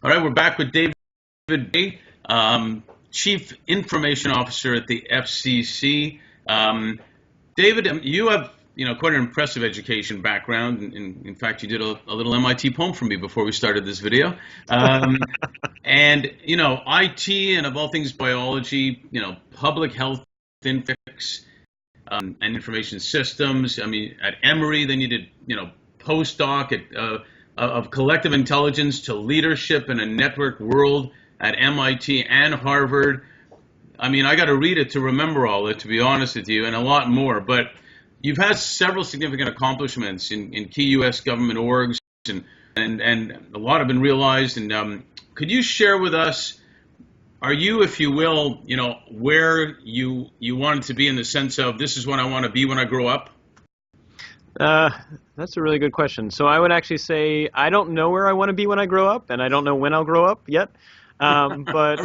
All right, we're back with David Bray, Chief Information Officer at the FCC. David, you have quite an impressive education background. In fact, you did a little MIT poem for me before we started this video. And IT and of all things biology, public health, infix, and information systems. I mean, at Emory, then you did postdoc at of collective intelligence to leadership in a network world at MIT and Harvard. I mean, I got to read it to remember all of it, to be honest with you, and a lot more. But you've had several significant accomplishments in key U.S. government orgs, and a lot have been realized. And could you share with us, are you, if you will, where you wanted to be in the sense of this is what I want to be when I grow up? That's a really good question. So I would actually say I don't know where I want to be when I grow up, and I don't know when I'll grow up yet. But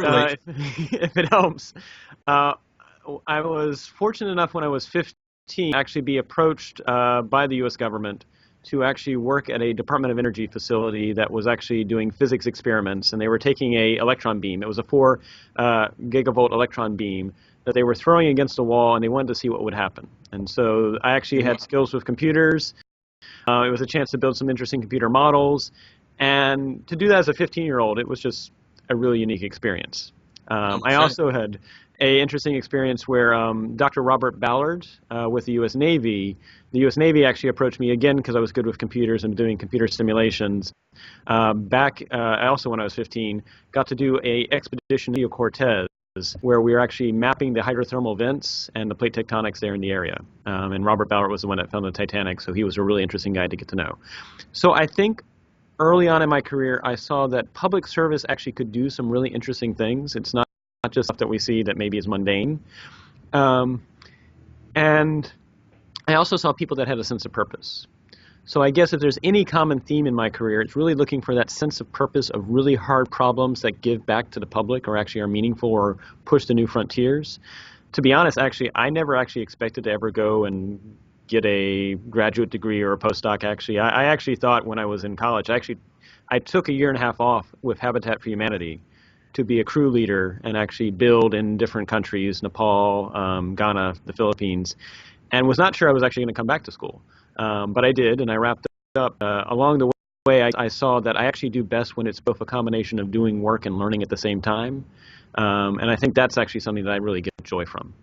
if it helps, I was fortunate enough when I was 15 to actually be approached by the U.S. government to actually work at a Department of Energy facility that was actually doing physics experiments, and they were taking a electron beam. It was a 4 gigavolt electron beam that they were throwing against a wall, and they wanted to see what would happen. And so I actually had skills with computers. It was a chance to build some interesting computer models. And to do that as a 15-year-old, it was just a really unique experience. I also had an interesting experience where Dr. Robert Ballard with the U.S. Navy, actually approached me again because I was good with computers and doing computer simulations. Also when I was 15, got to do an expedition to Cortez, where we were actually mapping the hydrothermal vents and the plate tectonics there in the area. And Robert Ballard was the one that found the Titanic, so he was a really interesting guy to get to know. So I think early on in my career, I saw that public service actually could do some really interesting things. It's not just stuff that we see that maybe is mundane. And I also saw people that had a sense of purpose. So I guess if there's any common theme in my career, it's really looking for that sense of purpose of really hard problems that give back to the public or actually are meaningful or push to new frontiers. To be honest, actually, I never actually expected to ever go and get a graduate degree or a postdoc. Actually, I actually thought when I was in college, I took a year and a half off with Habitat for Humanity to be a crew leader and actually build in different countries, Nepal, Ghana, the Philippines, and was not sure I was actually going to come back to school. But I did, and I wrapped up. Along the way, I saw that I actually do best when it's both a combination of doing work and learning at the same time. And I think that's actually something that I really get joy from.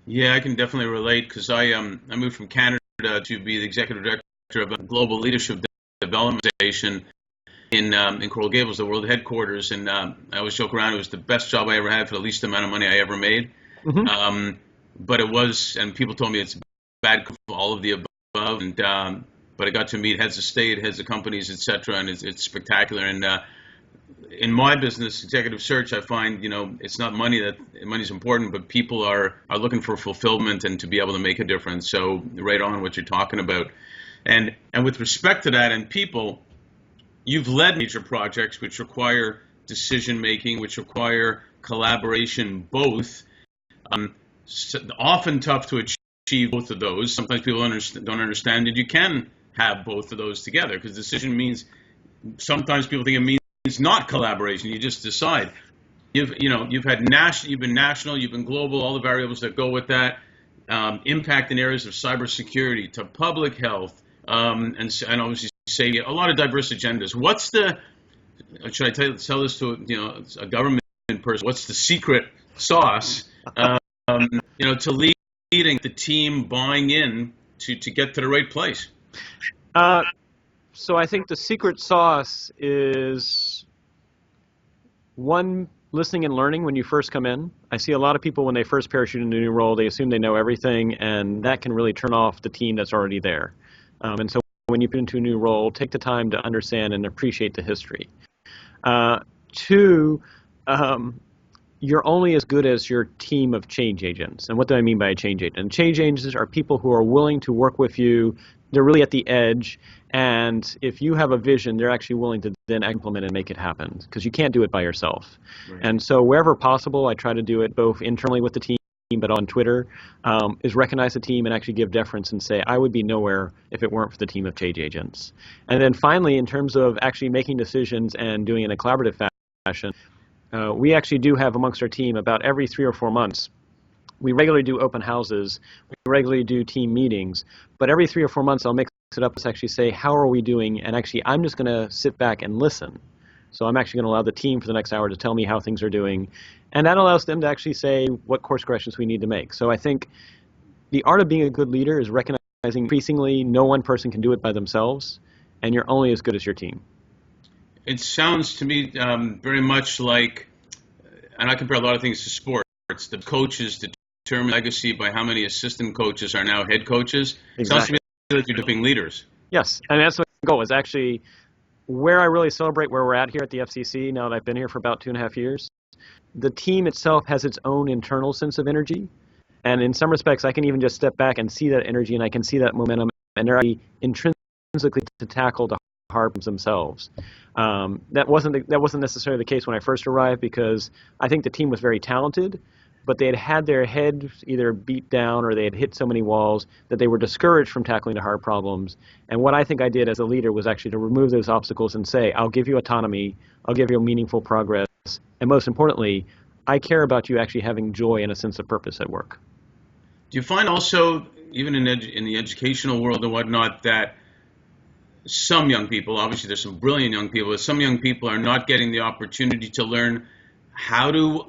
Yeah, I can definitely relate because I moved from Canada to be the executive director of a global leadership development organization in Coral Gables, the world headquarters. And I always joke around, it was the best job I ever had for the least amount of money I ever made. But it was, and people told me it's bad for all of the above. And but I got to meet heads of state, heads of companies, etc., and it's spectacular. And in my business, executive search, I find it's not money's important, but people are looking for fulfillment and to be able to make a difference. So right on what you're talking about, and with respect to that and people, you've led major projects which require decision making, which require collaboration, both often tough to achieve both of those. Sometimes people don't understand that you can have both of those together, because decision means, sometimes people think it means not collaboration. You just decide. You've been national, you've been global, all the variables that go with that, impact in areas of cybersecurity to public health, and obviously safety, a lot of diverse agendas. Should I tell this to a government person? What's the secret sauce to leading the team buying in to get to the right place? So I think the secret sauce is, one, listening and learning when you first come in. I see a lot of people when they first parachute into a new role, they assume they know everything, and that can really turn off the team that's already there. And so when you put into a new role, take the time to understand and appreciate the history. Two, you're only as good as your team of change agents. And what do I mean by a change agent? Change agents are people who are willing to work with you. They're really at the edge. And if you have a vision, they're actually willing to then implement and make it happen, because you can't do it by yourself. Right. And so wherever possible, I try to do it both internally with the team but on Twitter, is recognize the team and actually give deference and say, I would be nowhere if it weren't for the team of change agents. And then finally, in terms of actually making decisions and doing it in a collaborative fashion, we actually do have amongst our team about every 3 or 4 months, we regularly do open houses, we regularly do team meetings, but every 3 or 4 months I'll mix it up to actually say, how are we doing? And actually, I'm just going to sit back and listen. So I'm actually going to allow the team for the next hour to tell me how things are doing. And that allows them to actually say what course corrections we need to make. So I think the art of being a good leader is recognizing increasingly no one person can do it by themselves, and you're only as good as your team. It sounds to me very much like, and I compare a lot of things to sports, the coaches determine legacy by how many assistant coaches are now head coaches. Exactly. It sounds to me like you're developing leaders. Yes, and that's what the goal is actually where I really celebrate where we're at here at the FCC now that I've been here for about 2.5 years. The team itself has its own internal sense of energy, and in some respects I can even just step back and see that energy and I can see that momentum, and they're actually intrinsically to tackle the hard problems themselves. That wasn't necessarily the case when I first arrived, because I think the team was very talented, but they had their head either beat down or they had hit so many walls that they were discouraged from tackling the hard problems. And what I think I did as a leader was actually to remove those obstacles and say, I'll give you autonomy, I'll give you meaningful progress, and most importantly, I care about you actually having joy and a sense of purpose at work. Do you find also, even in the educational world and whatnot, that some young people, obviously there's some brilliant young people, but some young people are not getting the opportunity to learn how to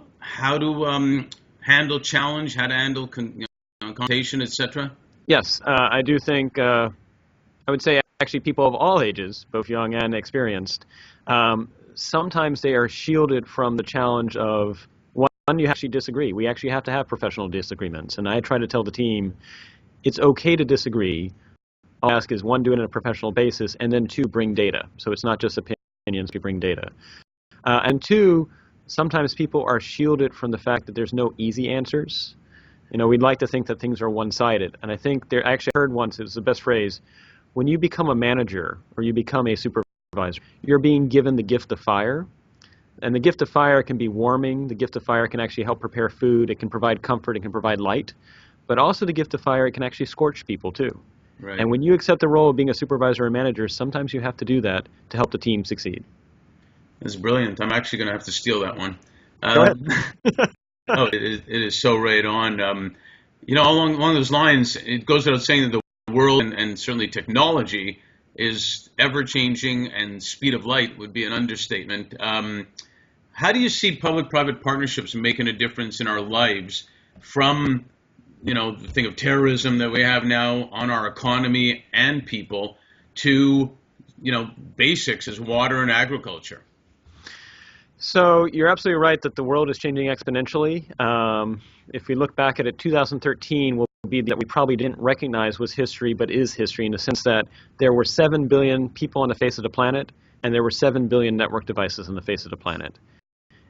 handle challenge, how to handle confrontation, etc.? Yes, I do think, I would say actually people of all ages, both young and experienced, sometimes they are shielded from the challenge of, one, you actually disagree. We actually have to have professional disagreements. And I try to tell the team, it's okay to disagree. All I ask is, one, do it on a professional basis, and then two, bring data. So it's not just opinions, we bring data. And two, sometimes people are shielded from the fact that there's no easy answers. You know, we'd like to think that things are one-sided. And I think I actually heard once, it was the best phrase, when you become a manager or you become a supervisor, you're being given the gift of fire. And the gift of fire can be warming. The gift of fire can actually help prepare food. It can provide comfort. It can provide light. But also the gift of fire, it can actually scorch people too. Right. And when you accept the role of being a supervisor or manager, sometimes you have to do that to help the team succeed. That's brilliant. I'm actually going to have to steal that one. Go ahead. Oh, it is so right on. You know, along those lines, it goes without saying that the world and certainly technology is ever-changing, and speed of light would be an understatement. How do you see public-private partnerships making a difference in our lives, from, you know, the thing of terrorism that we have now on our economy and people, to, you know, basics as water and agriculture? So you're absolutely right that the world is changing exponentially. If we look back at it, 2013 will be that we probably didn't recognize was history, but is history, in the sense that there were 7 billion people on the face of the planet, and there were 7 billion network devices on the face of the planet.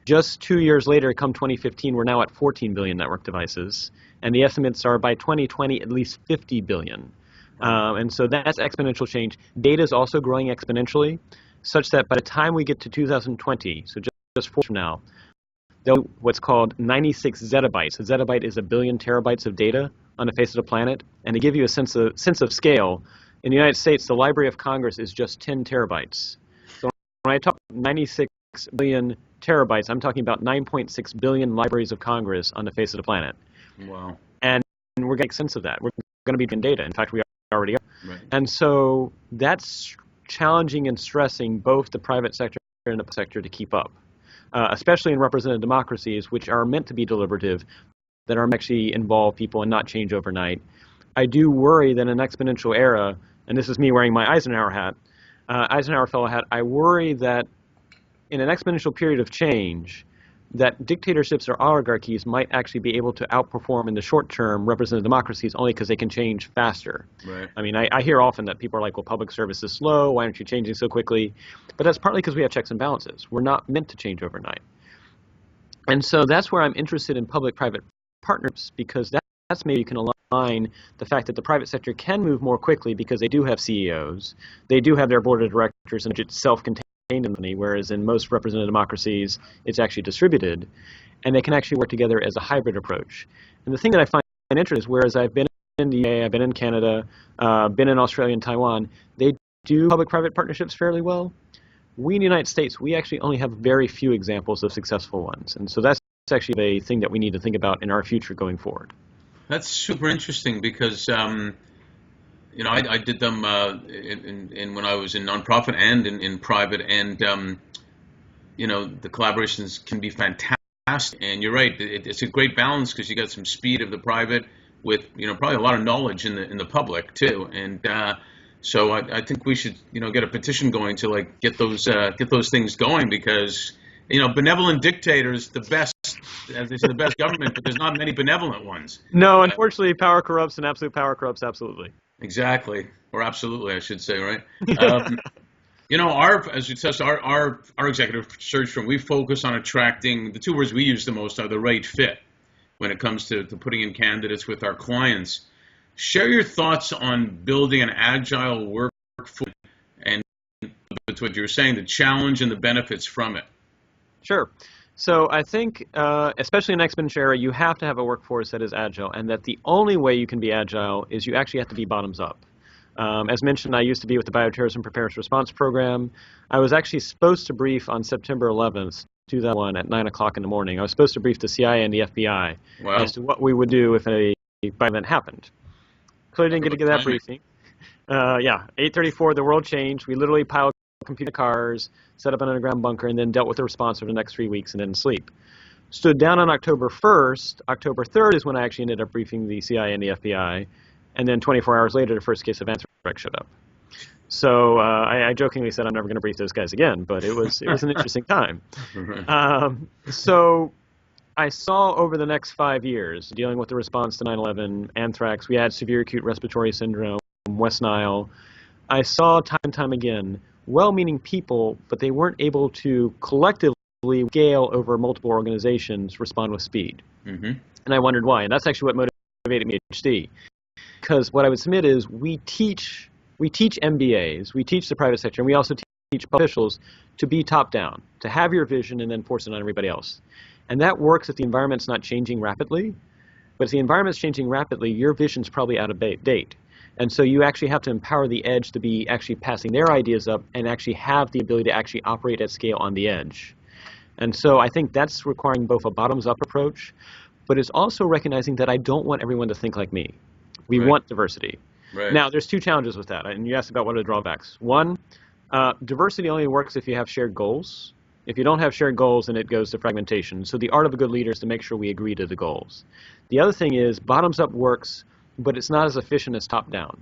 Just 2 years later, come 2015, we're now at 14 billion network devices, and the estimates are by 2020 at least 50 billion. And so that's exponential change. Data is also growing exponentially, such that by the time we get to 2020, so just 4 years from now, there'll be what's called 96 zettabytes. A zettabyte is 1 billion terabytes of data on the face of the planet. And to give you a sense of scale, in the United States, the Library of Congress is just 10 terabytes. So when I talk 96 billion terabytes, I'm talking about 9.6 billion libraries of Congress on the face of the planet. Wow. And we're going to make sense of that. We're going to be in data. In fact, we already are. Right. And so that's challenging and stressing both the private sector and the public sector to keep up, especially in representative democracies, which are meant to be deliberative, that are actually involve people and not change overnight. I do worry that in an exponential era, and this is me wearing my Eisenhower hat, Eisenhower fellow hat, I worry that in an exponential period of change, that dictatorships or oligarchies might actually be able to outperform in the short term representative democracies only because they can change faster. Right. I mean, I hear often that people are like, well, public service is slow, why aren't you changing so quickly? But that's partly because we have checks and balances. We're not meant to change overnight. And so that's where I'm interested in public-private partnerships, because that's maybe you can align the fact that the private sector can move more quickly because they do have CEOs, they do have their board of directors, and it's self-contained in the money, whereas in most representative democracies, it's actually distributed, and they can actually work together as a hybrid approach. And the thing that I find interesting is, whereas I've been in the UK, I've been in Canada, been in Australia and Taiwan, they do public-private partnerships fairly well. We in the United States, we actually only have very few examples of successful ones, and so that's actually a thing that we need to think about in our future going forward. That's super interesting because I did them in when I was in nonprofit and in private, and the collaborations can be fantastic. And you're right, it's a great balance because you got some speed of the private with probably a lot of knowledge in the public too. And so I think we should get a petition going to get those things going, because benevolent dictators the best. As they say, the best government, but there's not many benevolent ones. No, unfortunately, power corrupts, and absolute power corrupts absolutely. Exactly, or absolutely, I should say, right? As you said, our executive search firm, we focus on attracting. The two words we use the most are the right fit when it comes to putting in candidates with our clients. Share your thoughts on building an agile workforce, and with what you were saying, the challenge and the benefits from it. Sure. So I think, especially in exponential era, you have to have a workforce that is agile, and that the only way you can be agile is you actually have to be bottoms up. As mentioned, I used to be with the Bioterrorism Preparedness Response Program. I was actually supposed to brief on September 11th, 2001 at 9 o'clock in the morning. I was supposed to brief the CIA and the FBI as to what we would do if a event happened. Clearly didn't get to get that briefing. 8:34, the world changed. We literally piled computer cars, set up an underground bunker, and then dealt with the response for the next 3 weeks and then sleep. Stood down on October 1st. October 3rd is when I actually ended up briefing the CIA and the FBI. And then 24 hours later, the first case of anthrax showed up. So I jokingly said I'm never going to brief those guys again, but it was an interesting time. So I saw over the next 5 years, dealing with the response to 9/11, anthrax, we had severe acute respiratory syndrome, West Nile. I saw time and time again well-meaning people, but they weren't able to collectively scale over multiple organizations, respond with speed. Mm-hmm. And I wondered why. And that's actually what motivated me at PhD. Because what I would submit is we teach MBAs, we teach the private sector, and we also teach officials to be top-down, to have your vision and then force it on everybody else. And that works if the environment's not changing rapidly. But if the environment's changing rapidly, your vision's probably out of date. And so you actually have to empower the edge to be actually passing their ideas up and actually have the ability to actually operate at scale on the edge. And so I think that's requiring both a bottoms-up approach, but it's also recognizing that I don't want everyone to think like me. We want diversity. Right. Now, there's two challenges with that, and you asked about what are the drawbacks. One, diversity only works if you have shared goals. If you don't have shared goals, then it goes to fragmentation. So the art of a good leader is to make sure we agree to the goals. The other thing is bottoms-up works, but it's not as efficient as top-down.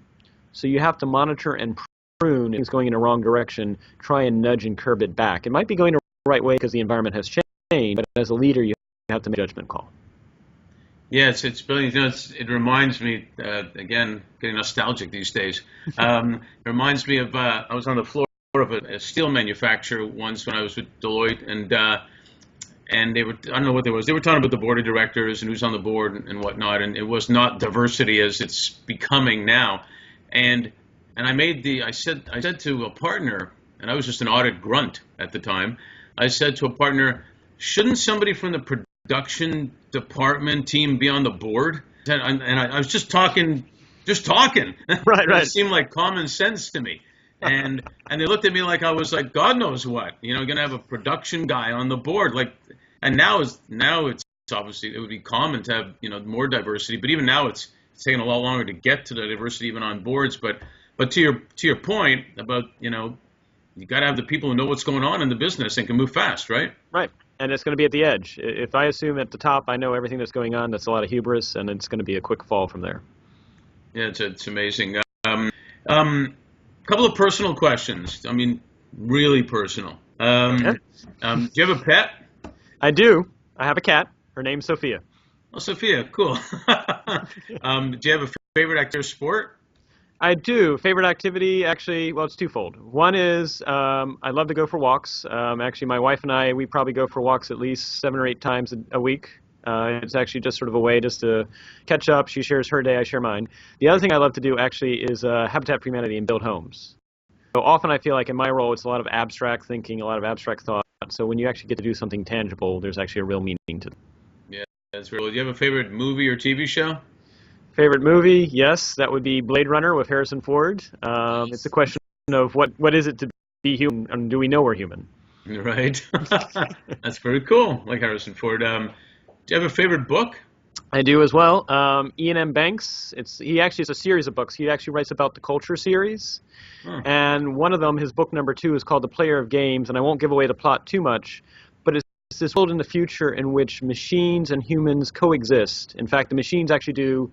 So you have to monitor and prune things going in the wrong direction, try and nudge and curb it back. It might be going the right way because the environment has changed, but as a leader, you have to make a judgment call. Yes, it's brilliant. It reminds me, again, getting nostalgic these days. It reminds me of, I was on the floor of a steel manufacturer once when I was with Deloitte, and they were, I don't know what they were talking about the board of directors and who's on the board and whatnot, and it was not diversity as it's becoming now. And I said to a partner, and I was just an audit grunt at the time, I said to a partner, shouldn't somebody from the production department team be on the board? And I was just talking. Right. It seemed like common sense to me. And they looked at me like I was like God knows what, going to have a production guy on the board. And now it's obviously it would be common to have more diversity, but even now it's taking a lot longer to get to the diversity even on boards. But to your point about you got to have the people who know what's going on in the business and can move fast, right? Right. And it's going to be at the edge. If I assume at the top I know everything that's going on, that's a lot of hubris, and it's going to be a quick fall from there. Yeah, it's amazing. Couple of personal questions. I mean, really personal. Okay. Do you have a pet? I do. I have a cat. Her name's Sophia. Oh, Sophia, cool. Do you have a favorite active sport? I do. Favorite activity, actually, well, it's twofold. One is I love to go for walks. Actually, my wife and I, we probably go for walks at least 7 or 8 times a week. It's actually just sort of a way just to catch up. She shares her day, I share mine. The other thing I love to do, actually, is Habitat for Humanity and build homes. often I feel like in my role, it's a lot of abstract thinking, a lot of abstract thought. So when you actually get to do something tangible, there's actually a real meaning to it. Yeah, that's real. Do you have a favorite movie or TV show? Favorite movie? Yes, that would be Blade Runner with Harrison Ford. It's a question of what is it to be human, and do we know we're human? Right. That's very cool. Like Harrison Ford. Do you have a favorite book? I do as well. Ian M. Banks. He actually has a series of books. He actually writes about the culture series. And one of them, his book number 2, is called The Player of Games, and I won't give away the plot too much, but it's this world in the future in which machines and humans coexist. In fact, the machines actually do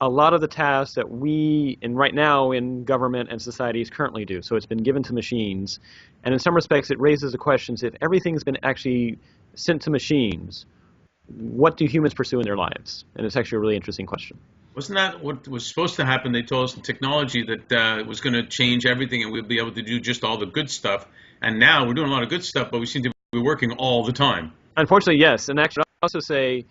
a lot of the tasks that we, right now in government and societies currently do. So it's been given to machines, and in some respects it raises the questions, if everything's been actually sent to machines, what do humans pursue in their lives? And it's actually a really interesting question. Wasn't that what was supposed to happen? They told us in technology that was going to change everything and we'll be able to do just all the good stuff. And now we're doing a lot of good stuff, but we seem to be working all the time. Unfortunately, yes. And actually, I also say,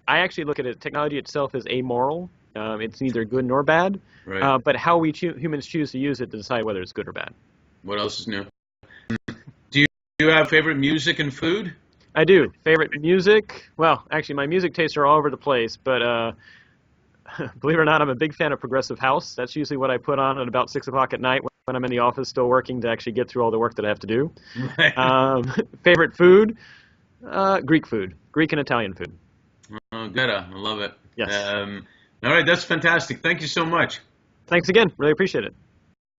I actually look at it, technology itself as amoral. It's neither good nor bad. Right. But how we humans choose to use it to decide whether it's good or bad. What else is new? Do you have favorite music and food? I do. Favorite music? Well, actually, my music tastes are all over the place, but believe it or not, I'm a big fan of progressive house. That's usually what I put on at about 6 o'clock at night when I'm in the office still working to actually get through all the work that I have to do. Right. Favorite food? Greek food. Greek and Italian food. Oh, good. I love it. Yes. All right, that's fantastic. Thank you so much. Thanks again. Really appreciate it.